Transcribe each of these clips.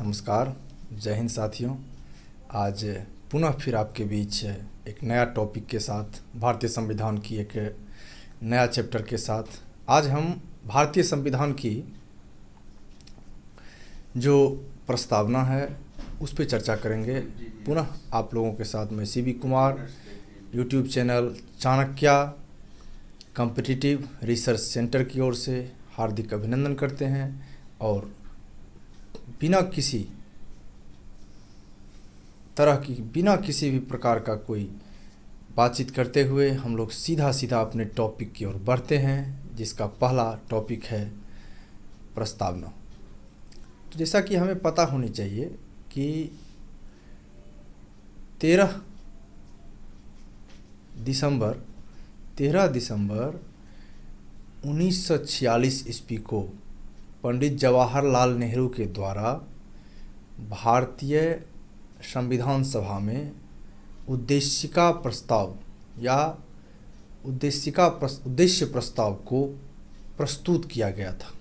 नमस्कार। जय हिंद साथियों। आज पुनः फिर आपके बीच एक नया टॉपिक के साथ, भारतीय संविधान की एक नया चैप्टर के साथ आज हम भारतीय संविधान की जो प्रस्तावना है उस पर चर्चा करेंगे। पुनः आप लोगों के साथ मैं CB Kumar, YouTube channel Chanakya competitive research centre की ओर से हार्दिक अभिनंदन करते हैं। और बिना किसी भी प्रकार का कोई बातचीत करते हुए हम लोग सीधा अपने टॉपिक की ओर बढ़ते हैं, जिसका पहला टॉपिक है प्रस्तावना। तो जैसा कि हमें पता होनी चाहिए कि 13 दिसंबर 1946 ईस्वी को पंडित जवाहरलाल नेहरू के द्वारा भारतीय संविधान सभा में उद्देशिका प्रस्ताव या उद्देश्य प्रस्ताव को प्रस्तुत किया गया था।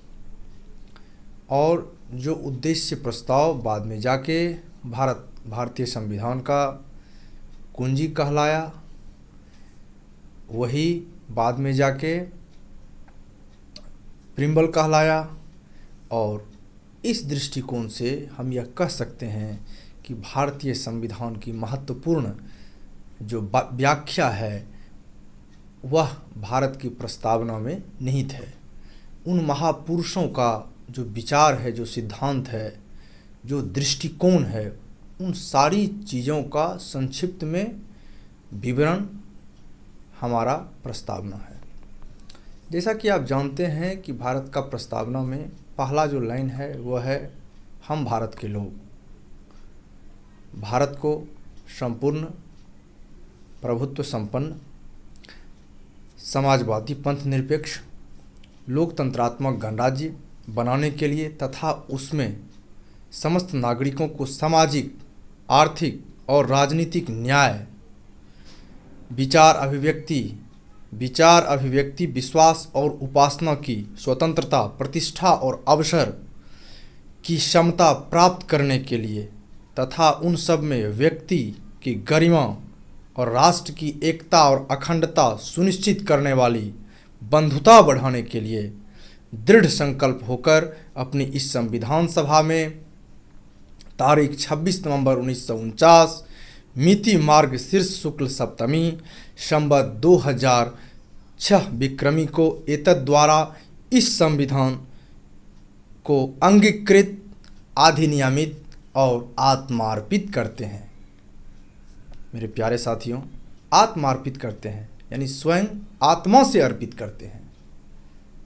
और जो उद्देश्य प्रस्ताव बाद में जाके भारतीय संविधान का कुंजी कहलाया, वही बाद में जाके प्रिम्बल कहलाया। और इस दृष्टिकोण से हम यह कह सकते हैं कि भारतीय संविधान की महत्वपूर्ण जो व्याख्या है वह भारत की प्रस्तावना में निहित है। उन महापुरुषों का जो विचार है, जो सिद्धांत है, जो दृष्टिकोण है, उन सारी चीज़ों का संक्षिप्त में विवरण हमारा प्रस्तावना है। जैसा कि आप जानते हैं कि भारत का प्रस्तावना में पहला जो लाइन है वह है, हम भारत के लोग भारत को संपूर्ण प्रभुत्व संपन्न समाजवादी पंथ निरपेक्ष लोकतंत्रात्मक गणराज्य बनाने के लिए तथा उसमें समस्त नागरिकों को सामाजिक, आर्थिक और राजनीतिक न्याय, विचार अभिव्यक्ति, विश्वास और उपासना की स्वतंत्रता, प्रतिष्ठा और अवसर की क्षमता प्राप्त करने के लिए तथा उन सब में व्यक्ति की गरिमा और राष्ट्र की एकता और अखंडता सुनिश्चित करने वाली बंधुता बढ़ाने के लिए दृढ़ संकल्प होकर अपनी इस संविधान सभा में तारीख 26 नवंबर 1949 मिति मार्ग शीर्ष शुक्ल सप्तमी संवत 2006 विक्रमी को एतद् द्वारा इस संविधान को अंगीकृत, अधिनियमित और आत्मार्पित करते हैं। मेरे प्यारे साथियों, आत्मार्पित करते हैं यानी स्वयं आत्मा से अर्पित करते हैं।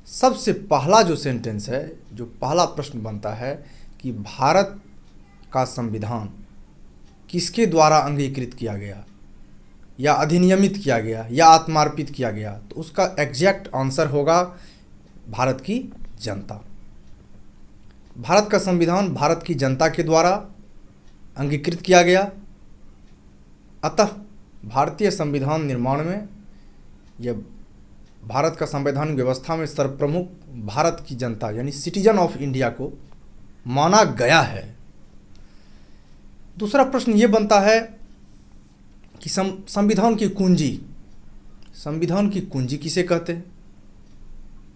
सबसे पहला जो सेंटेंस है, जो पहला प्रश्न बनता है कि भारत का संविधान किसके द्वारा अंगीकृत किया गया या अधिनियमित किया गया या आत्मार्पित किया गया, तो उसका एग्जैक्ट आंसर होगा भारत की जनता। भारत का संविधान भारत की जनता के द्वारा अंगीकृत किया गया। अतः भारतीय संविधान निर्माण में यह भारत का संवैधानिक व्यवस्था में सर्वप्रमुख भारत की जनता यानी सिटीजन ऑफ इंडिया को माना गया है। दूसरा प्रश्न ये बनता है कि संविधान की कुंजी किसे कहते हैं?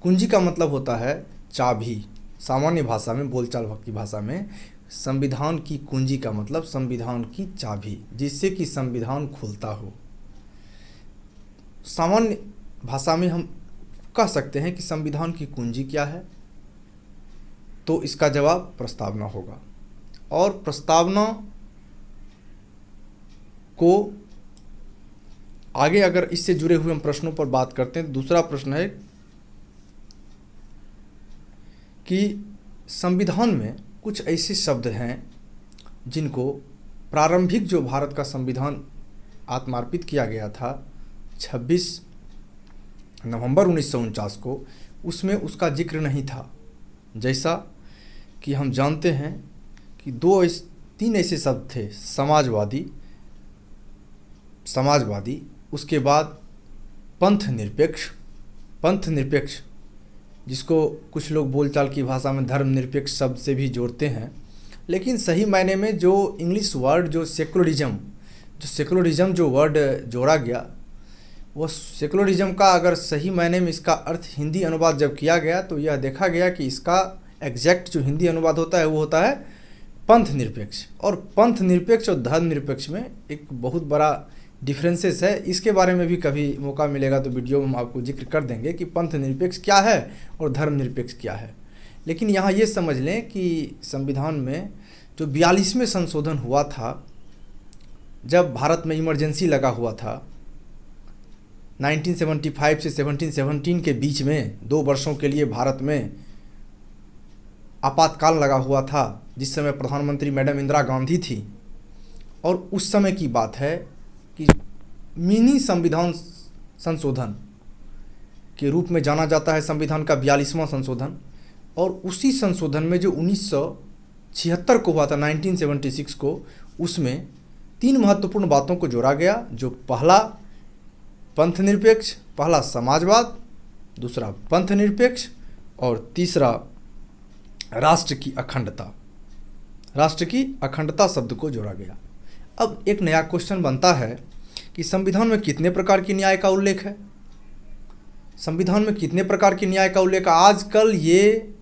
कुंजी का मतलब होता है चाबी। सामान्य भाषा में, बोलचाल की भाषा में संविधान की कुंजी का मतलब संविधान की चाबी, जिससे कि संविधान खुलता हो। सामान्य भाषा में हम कह सकते हैं कि संविधान की कुंजी क्या है, तो इसका जवाब प्रस्तावना होगा। और प्रस्तावना को आगे अगर इससे जुड़े हुए हम प्रश्नों पर बात करते हैं, दूसरा प्रश्न है कि संविधान में कुछ ऐसे शब्द हैं जिनको प्रारंभिक जो भारत का संविधान आत्मार्पित किया गया था 26 नवंबर 1949 को, उसमें उसका जिक्र नहीं था। जैसा कि हम जानते हैं कि 3 ऐसे शब्द थे, समाजवादी, उसके बाद पंथ निरपेक्ष, जिसको कुछ लोग बोलचाल की भाषा में धर्मनिरपेक्ष शब्द से भी जोड़ते हैं, लेकिन सही मायने में जो इंग्लिश वर्ड जो सेकुलरिज्म जो वर्ड जोड़ा गया, वो सेकुलरिज्म का अगर सही मायने में इसका अर्थ हिंदी अनुवाद जब किया गया तो यह देखा गया कि इसका एग्जैक्ट जो हिंदी अनुवाद होता है वो होता है पंथ निरपेक्ष। और पंथ निरपेक्ष और धर्म निरपेक्ष में एक बहुत बड़ा डिफरेंसेस है। इसके बारे में भी कभी मौका मिलेगा तो वीडियो में हम आपको जिक्र कर देंगे कि पंथ निरपेक्ष क्या है और धर्म निरपेक्ष क्या है। लेकिन यहाँ ये समझ लें कि संविधान में जो 42वें संशोधन हुआ था, जब भारत में इमरजेंसी लगा हुआ था 1975 से 1717 के बीच में 2 वर्षों के लिए भारत में आपातकाल लगा हुआ था, जिस समय प्रधानमंत्री मैडम इंदिरा गांधी थी। और उस समय की बात है कि मिनी संविधान संशोधन के रूप में जाना जाता है संविधान का 42वां संशोधन। और उसी संशोधन में जो 1976 को हुआ था, 1976 को, उसमें 3 महत्वपूर्ण बातों को जोड़ा गया। जो पहला पंथ निरपेक्ष, पहला समाजवाद, दूसरा पंथ निरपेक्ष और तीसरा राष्ट्र की अखंडता। राष्ट्र की अखंडता शब्द को जोड़ा गया। अब एक नया क्वेश्चन बनता है कि संविधान में कितने प्रकार की न्याय का उल्लेख है? संविधान में कितने प्रकार की न्याय का उल्लेख? आजकल ये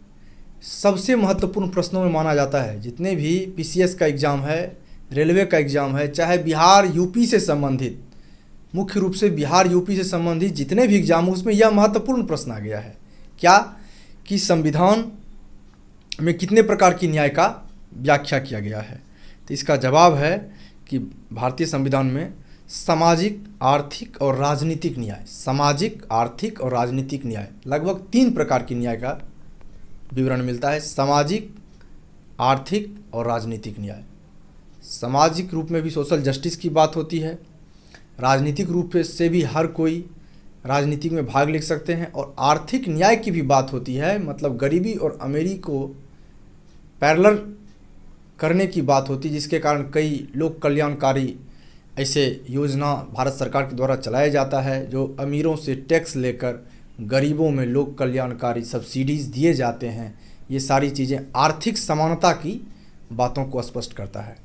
सबसे महत्वपूर्ण प्रश्नों में माना जाता है। जितने भी पीसीएस का एग्ज़ाम है, रेलवे का एग्ज़ाम है, चाहे बिहार यूपी से संबंधित, मुख्य रूप से बिहार यूपी से संबंधित जितने भी एग्जाम, उसमें यह महत्वपूर्ण प्रश्न आ गया है क्या कि संविधान में कितने प्रकार की न्याय का व्याख्या किया गया है। तो इसका जवाब है कि भारतीय संविधान में सामाजिक, आर्थिक और राजनीतिक न्याय, सामाजिक, आर्थिक और राजनीतिक न्याय, लगभग 3 प्रकार की न्याय का विवरण मिलता है। सामाजिक, आर्थिक और राजनीतिक न्याय। सामाजिक रूप में भी सोशल जस्टिस की बात होती है, राजनीतिक रूप से भी हर कोई राजनीति में भाग ले सकते हैं, और आर्थिक न्याय की भी बात होती है, मतलब गरीबी और अमीरी को पैरेलल करने की बात होती है, जिसके कारण कई लोक कल्याणकारी ऐसे योजना भारत सरकार के द्वारा चलाया जाता है, जो अमीरों से टैक्स लेकर गरीबों में लोक कल्याणकारी सब्सिडीज़ दिए जाते हैं। ये सारी चीज़ें आर्थिक समानता की बातों को स्पष्ट करता है।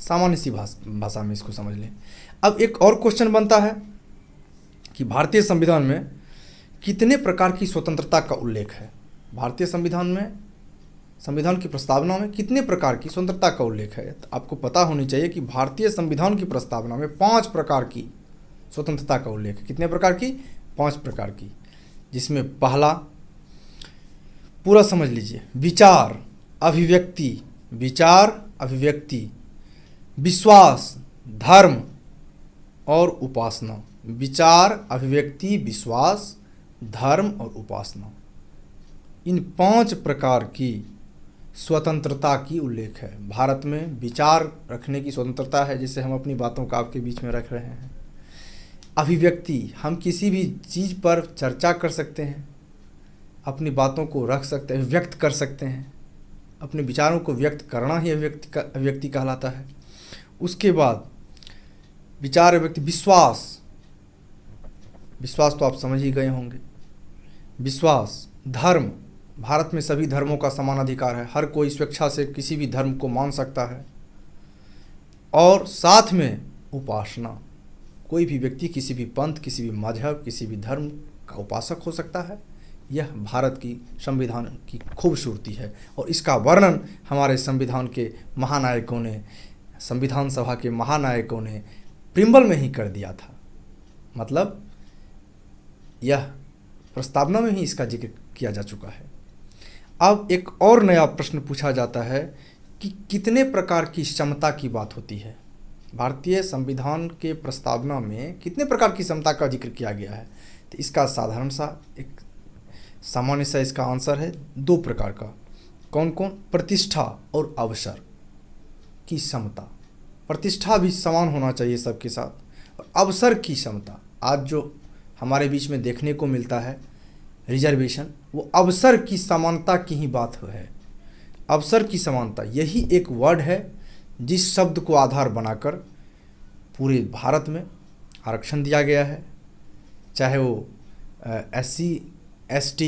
सामान्य सी भाषा में इसको समझ लें। अब एक और क्वेश्चन बनता है कि भारतीय संविधान में कितने प्रकार की स्वतंत्रता का उल्लेख है? भारतीय संविधान में, संविधान की प्रस्तावना में कितने प्रकार की स्वतंत्रता का उल्लेख है? तो आपको पता होनी चाहिए कि भारतीय संविधान की प्रस्तावना में 5 प्रकार की स्वतंत्रता का उल्लेख है। कितने प्रकार की? 5 प्रकार की, जिसमें पहला, पूरा समझ लीजिए, विचार, अभिव्यक्ति, विचार, अभिव्यक्ति, विश्वास, धर्म और उपासना। विचार, अभिव्यक्ति, विश्वास, धर्म और उपासना, इन 5 प्रकार की स्वतंत्रता की उल्लेख है। भारत में विचार रखने की स्वतंत्रता है, जिसे हम अपनी बातों का आपके बीच में रख रहे हैं। अभिव्यक्ति, हम किसी भी चीज़ पर चर्चा कर सकते हैं, अपनी बातों को रख सकते हैं, व्यक्त कर सकते हैं। अपने विचारों को व्यक्त करना ही अभिव्यक्ति कहलाता है। उसके बाद विचार, अभिव्यक्ति, विश्वास, विश्वास तो आप समझ ही गए होंगे। विश्वास, धर्म, भारत में सभी धर्मों का समान अधिकार है, हर कोई स्वेच्छा से किसी भी धर्म को मान सकता है। और साथ में उपासना, कोई भी व्यक्ति किसी भी पंथ, किसी भी मजहब, किसी भी धर्म का उपासक हो सकता है। यह भारत की संविधान की खूबसूरती है, और इसका वर्णन हमारे संविधान के महानायकों ने, संविधान सभा के महानायकों ने प्रिम्बल में ही कर दिया था। मतलब यह प्रस्तावना में ही इसका जिक्र किया जा चुका है। अब एक और नया प्रश्न पूछा जाता है कि कितने प्रकार की समता की बात होती है? भारतीय संविधान के प्रस्तावना में कितने प्रकार की समता का जिक्र किया गया है? तो इसका साधारण सा, एक सामान्य सा इसका आंसर है 2 प्रकार का। कौन कौन? प्रतिष्ठा और अवसर की समता। प्रतिष्ठा भी समान होना चाहिए सबके साथ, और अवसर की समता। आज जो हमारे बीच में देखने को मिलता है रिजर्वेशन, वो अवसर की समानता की ही बात है। अवसर की समानता, यही एक वर्ड है जिस शब्द को आधार बनाकर पूरे भारत में आरक्षण दिया गया है, चाहे वो SC, ST,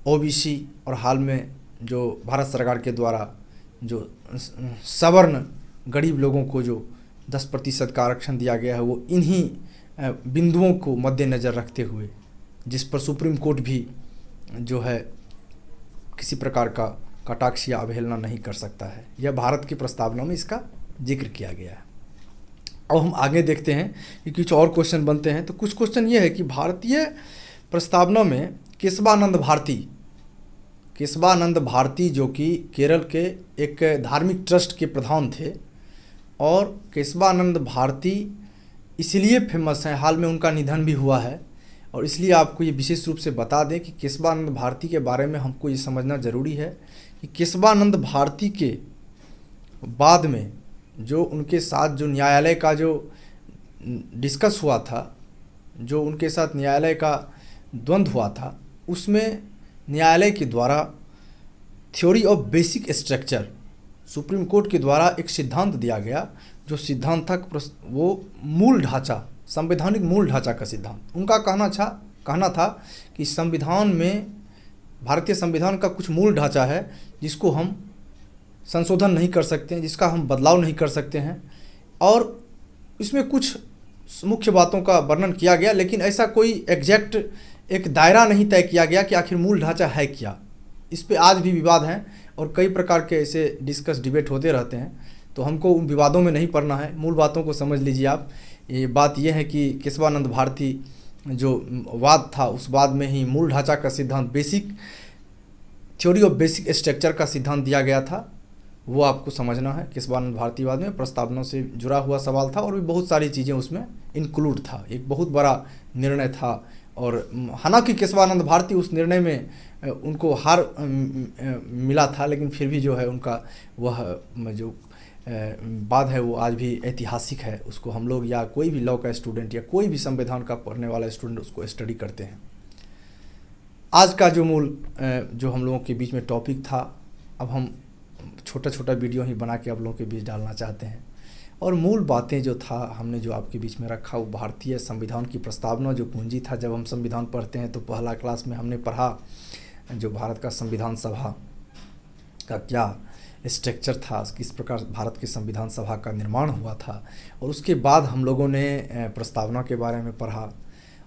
OBC और हाल में जो भारत सरकार के द्वारा जो सवर्ण गरीब लोगों को जो 10% का आरक्षण दिया गया है वो इन्हीं बिंदुओं को मद्देनज़र रखते हुए, जिस पर सुप्रीम कोर्ट भी जो है किसी प्रकार का कटाक्ष या अवहेलना नहीं कर सकता है। यह भारत की प्रस्तावना में इसका जिक्र किया गया है। अब हम आगे देखते हैं कि कुछ और क्वेश्चन बनते हैं। तो कुछ क्वेश्चन ये है कि भारतीय प्रस्तावना में केशवानंद भारती जो कि केरल के एक धार्मिक ट्रस्ट के प्रधान थे, और केशवानंद भारती इसलिए फेमस हैं, हाल में उनका निधन भी हुआ है, और इसलिए आपको ये विशेष रूप से बता दें कि केशवानंद भारती के बारे में हमको ये समझना ज़रूरी है कि केशवानंद भारती के बाद में जो उनके साथ जो न्यायालय का जो डिस्कस हुआ था, जो उनके साथ न्यायालय का द्वंद्व हुआ था, उसमें न्यायालय के द्वारा theory of basic structure, supreme court के द्वारा एक सिद्धांत दिया गया, जो सिद्धांत था वो मूल ढांचा, संवैधानिक मूल ढांचा का सिद्धांत। उनका कहना था कि संविधान में, भारतीय संविधान का कुछ मूल ढांचा है जिसको हम संशोधन नहीं कर सकते हैं, जिसका हम बदलाव नहीं कर सकते हैं, और इसमें कुछ मुख्य बातों का वर्णन किया गया, लेकिन ऐसा कोई एग्जैक्ट एक दायरा नहीं तय किया गया कि आखिर मूल ढांचा है क्या। इस पे आज भी विवाद हैं और कई प्रकार के ऐसे डिबेट होते रहते हैं, तो हमको उन विवादों में नहीं पड़ना है, मूल बातों को समझ लीजिए आप। ये बात यह है कि केशवानंद भारती जो वाद था, उस वाद में ही मूल ढांचा का सिद्धांत, थ्योरी ऑफ बेसिक स्ट्रक्चर का सिद्धांत दिया गया था, वो आपको समझना है। केशवानंद भारतीवाद में प्रस्तावना से जुड़ा हुआ सवाल था और भी बहुत सारी चीज़ें उसमें इंक्लूड था। एक बहुत बड़ा निर्णय था, और हालांकि केशवानंद भारती उस निर्णय में उनको हार मिला था, लेकिन फिर भी जो है उनका वह जो बात है वो आज भी ऐतिहासिक है। उसको हम लोग या कोई भी लॉ का स्टूडेंट या कोई भी संविधान का पढ़ने वाला स्टूडेंट उसको स्टडी करते हैं। आज का जो मूल जो हम लोगों के बीच में टॉपिक था, अब हम छोटा वीडियो ही बना के आप लोगों के बीच डालना चाहते हैं। और मूल बातें जो था हमने जो आपके बीच में रखा, वो भारतीय संविधान की प्रस्तावना जो कुंजी था। जब हम संविधान पढ़ते हैं तो पहला क्लास में हमने पढ़ा जो भारत का संविधान सभा का क्या स्ट्रक्चर था, किस प्रकार भारत की संविधान सभा का निर्माण हुआ था, और उसके बाद हम लोगों ने प्रस्तावना के बारे में पढ़ा।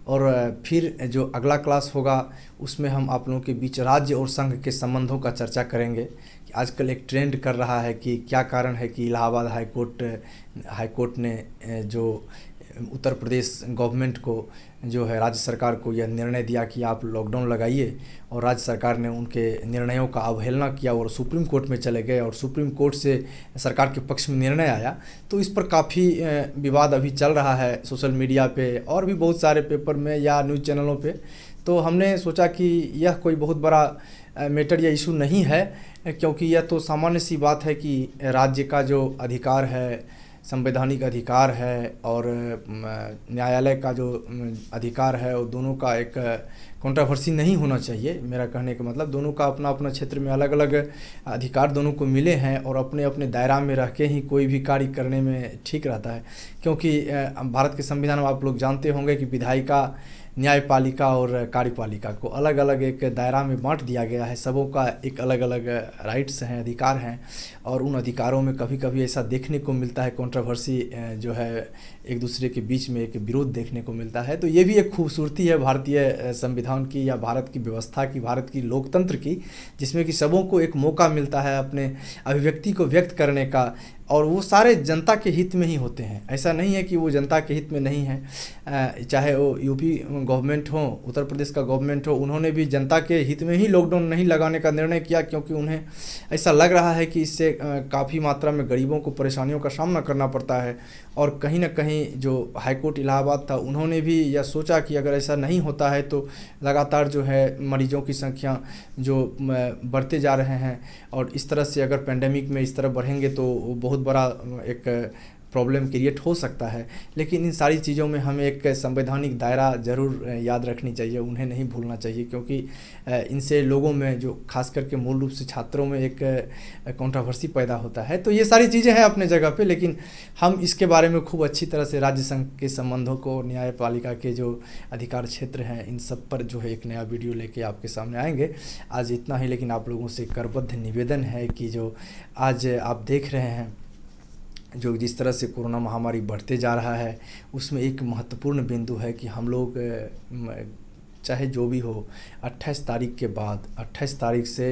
और फिर जो अगला क्लास होगा उसमें हम आप लोगों के बीच राज्य और संघ के संबंधों का चर्चा करेंगे कि आजकल एक ट्रेंड कर रहा है कि क्या कारण है कि इलाहाबाद हाई कोर्ट ने जो उत्तर प्रदेश गवर्नमेंट को जो है राज्य सरकार को यह निर्णय दिया कि आप लॉकडाउन लगाइए, और राज्य सरकार ने उनके निर्णयों का अवहेलना किया और सुप्रीम कोर्ट में चले गए, और सुप्रीम कोर्ट से सरकार के पक्ष में निर्णय आया। तो इस पर काफ़ी विवाद अभी चल रहा है सोशल मीडिया पे और भी बहुत सारे पेपर में या न्यूज़ चैनलों पे। तो हमने सोचा कि यह कोई बहुत बड़ा मैटर या इशू नहीं है, क्योंकि यह तो सामान्य सी बात है कि राज्य का जो अधिकार है, संवैधानिक अधिकार है, और न्यायालय का जो अधिकार है, वो दोनों का एक कंट्रोवर्सी नहीं होना चाहिए। मेरा कहने का मतलब दोनों का अपना अपना क्षेत्र में अलग अलग अधिकार दोनों को मिले हैं, और अपने अपने दायरा में रह के ही कोई भी कार्य करने में ठीक रहता है। क्योंकि भारत के संविधान में आप लोग जानते होंगे कि विधायिका, न्यायपालिका और कार्यपालिका को अलग अलग एक दायरा में बांट दिया गया है। सबों का एक अलग अलग राइट्स हैं, अधिकार हैं, और उन अधिकारों में कभी कभी ऐसा देखने को मिलता है कंट्रोवर्सी जो है, एक दूसरे के बीच में एक विरोध देखने को मिलता है। तो ये भी एक खूबसूरती है भारतीय संविधान की या भारत की व्यवस्था की, भारत की लोकतंत्र की, जिसमें कि सबों को एक मौका मिलता है अपने अभिव्यक्ति को व्यक्त करने का, और वो सारे जनता के हित में ही होते हैं। ऐसा नहीं है कि वो जनता के हित में नहीं है। चाहे वो यूपी गवर्नमेंट हो, उत्तर प्रदेश का गवर्नमेंट हो, उन्होंने भी जनता के हित में ही लॉकडाउन नहीं लगाने का निर्णय किया, क्योंकि उन्हें ऐसा लग रहा है कि इससे काफ़ी मात्रा में गरीबों को परेशानियों का सामना करना पड़ता है। और कहीं ना कहीं जो हाईकोर्ट इलाहाबाद था, उन्होंने भी यह सोचा कि अगर ऐसा नहीं होता है तो लगातार जो है मरीजों की संख्या जो बढ़ते जा रहे हैं, और इस तरह से अगर पेंडेमिक में इस तरह बढ़ेंगे तो बहुत बड़ा एक प्रॉब्लम क्रिएट हो सकता है। लेकिन इन सारी चीज़ों में हमें एक संवैधानिक दायरा ज़रूर याद रखनी चाहिए, उन्हें नहीं भूलना चाहिए, क्योंकि इनसे लोगों में जो खास करके मूल रूप से छात्रों में एक कंट्रोवर्सी पैदा होता है। तो ये सारी चीज़ें हैं अपने जगह पे, लेकिन हम इसके बारे में खूब अच्छी तरह से राज्य संघ के संबंधों को, न्यायपालिका के जो अधिकार क्षेत्र हैं, इन सब पर जो है एक नया वीडियो लेके आपके सामने आएंगे। आज इतना ही, लेकिन आप लोगों से करबद्ध निवेदन है कि जो आज आप देख रहे हैं, जो जिस तरह से कोरोना महामारी बढ़ते जा रहा है, उसमें एक महत्वपूर्ण बिंदु है कि हम लोग चाहे जो भी हो 28 तारीख के बाद, 28 तारीख से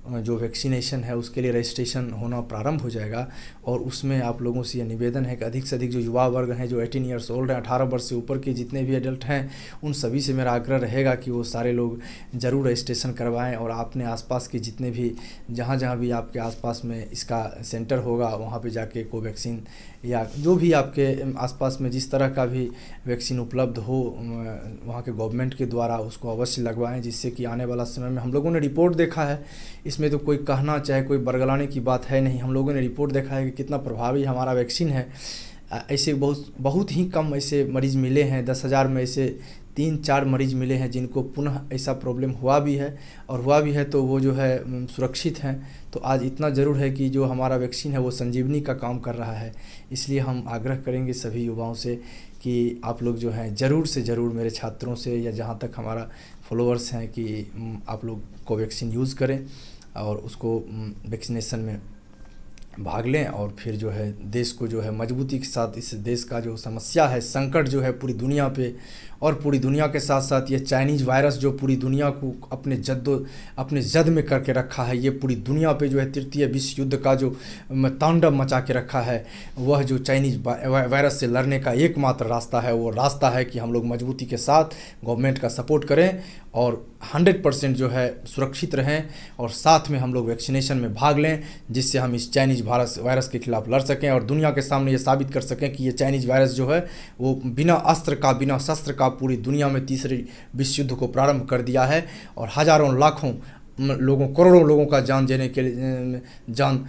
जो वैक्सीनेशन है उसके लिए रजिस्ट्रेशन होना प्रारंभ हो जाएगा। और उसमें आप लोगों से यह निवेदन है कि अधिक से अधिक जो युवा वर्ग हैं, जो 18 ईयर्स ओल्ड हैं, 18 वर्ष से ऊपर के जितने भी एडल्ट हैं, उन सभी से मेरा आग्रह रहेगा कि वो सारे लोग ज़रूर रजिस्ट्रेशन करवाएं। और अपने आसपास के जितने भी जहाँ भी आपके आसपास में इसका सेंटर होगा, वहाँ पे जाके कोवैक्सीन या जो भी आपके आसपास में जिस तरह का भी वैक्सीन उपलब्ध हो वहाँ के गवर्नमेंट के द्वारा, उसको अवश्य लगवाएं, जिससे कि आने वाला समय में, हम लोगों ने रिपोर्ट देखा है, इसमें तो कोई कहना चाहे कोई बरगलाने की बात है नहीं, हम लोगों ने रिपोर्ट देखा है कि कितना प्रभावी हमारा वैक्सीन है। ऐसे बहुत ही कम ऐसे मरीज़ मिले हैं, 10,000 में ऐसे 3-4 मरीज़ मिले हैं जिनको पुनः ऐसा प्रॉब्लम हुआ भी है, और हुआ भी है तो वो जो है सुरक्षित हैं। तो आज इतना ज़रूर है कि जो हमारा वैक्सीन है वो संजीवनी का काम कर रहा है। इसलिए हम आग्रह करेंगे सभी युवाओं से कि आप लोग जो हैं ज़रूर से ज़रूर, मेरे छात्रों से या जहाँ तक हमारा फॉलोअर्स हैं, कि आप लोग कोवैक्सीन यूज़ करें और उसको वैक्सीनेशन में भाग लें, और फिर जो है देश को जो है मजबूती के साथ, इस देश का जो समस्या है, संकट जो है पूरी दुनिया पे, और पूरी दुनिया के साथ साथ ये चाइनीज़ वायरस जो पूरी दुनिया को अपने जद में करके रखा है, ये पूरी दुनिया पे जो है तृतीय विश्व युद्ध का जो तांडव मचा के रखा है, वह जो चाइनीज़ वायरस से लड़ने का एकमात्र रास्ता है, वो रास्ता है कि हम लोग मजबूती के साथ गवर्नमेंट का सपोर्ट करें और 100% जो है सुरक्षित रहें, और साथ में हम लोग वैक्सीनेशन में भाग लें, जिससे हम इस चाइनीज़ वायरस के खिलाफ लड़ सकें और दुनिया के सामने ये साबित कर सकें कि ये चाइनीज़ वायरस जो है वो बिना अस्त्र का, बिना शस्त्र का पूरी दुनिया में तीसरे विश्व युद्ध को प्रारंभ कर दिया है, और हज़ारों लाखों लोगों, करोड़ों लोगों का जान देने के लिए जान